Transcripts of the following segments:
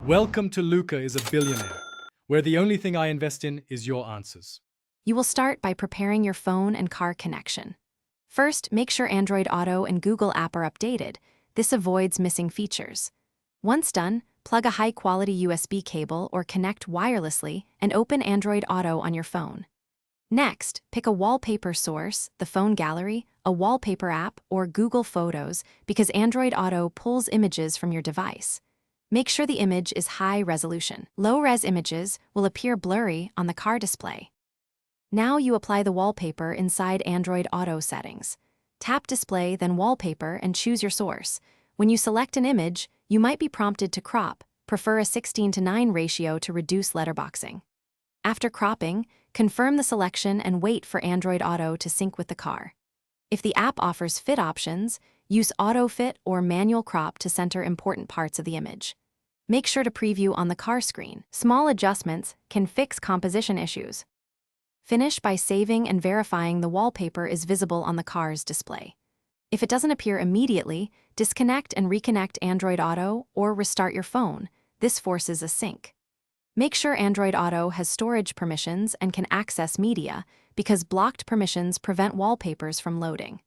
Welcome to Luca is a Billionaire, where the only thing I invest in is your answers. You will start by preparing your phone and car connection. First, make sure Android Auto and Google App are updated. This avoids missing features. Once done, plug a high-quality USB cable or connect wirelessly and open Android Auto on your phone. Next, pick a wallpaper source, the phone gallery, a wallpaper app, or Google Photos because Android Auto pulls images from your device. Make sure the image is high resolution. Low-res images will appear blurry on the car display. Now you apply the wallpaper inside Android Auto settings. Tap Display, then Wallpaper, and choose your source. When you select an image, you might be prompted to crop. Prefer a 16:9 ratio to reduce letterboxing. After cropping, confirm the selection and wait for Android Auto to sync with the car. If the app offers fit options, use Auto Fit or Manual Crop to center important parts of the image. Make sure to preview on the car screen. Small adjustments can fix composition issues. Finish by saving and verifying the wallpaper is visible on the car's display. If it doesn't appear immediately, disconnect and reconnect Android Auto or restart your phone. This forces a sync. Make sure Android Auto has storage permissions and can access media because blocked permissions prevent wallpapers from loading.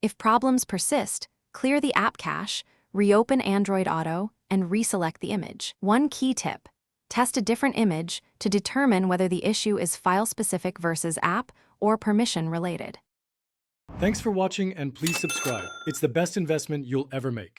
If problems persist, clear the app cache, reopen Android Auto, and reselect the image. One key tip: test a different image to determine whether the issue is file-specific versus app or permission-related. Thanks for watching and please subscribe. It's the best investment you'll ever make.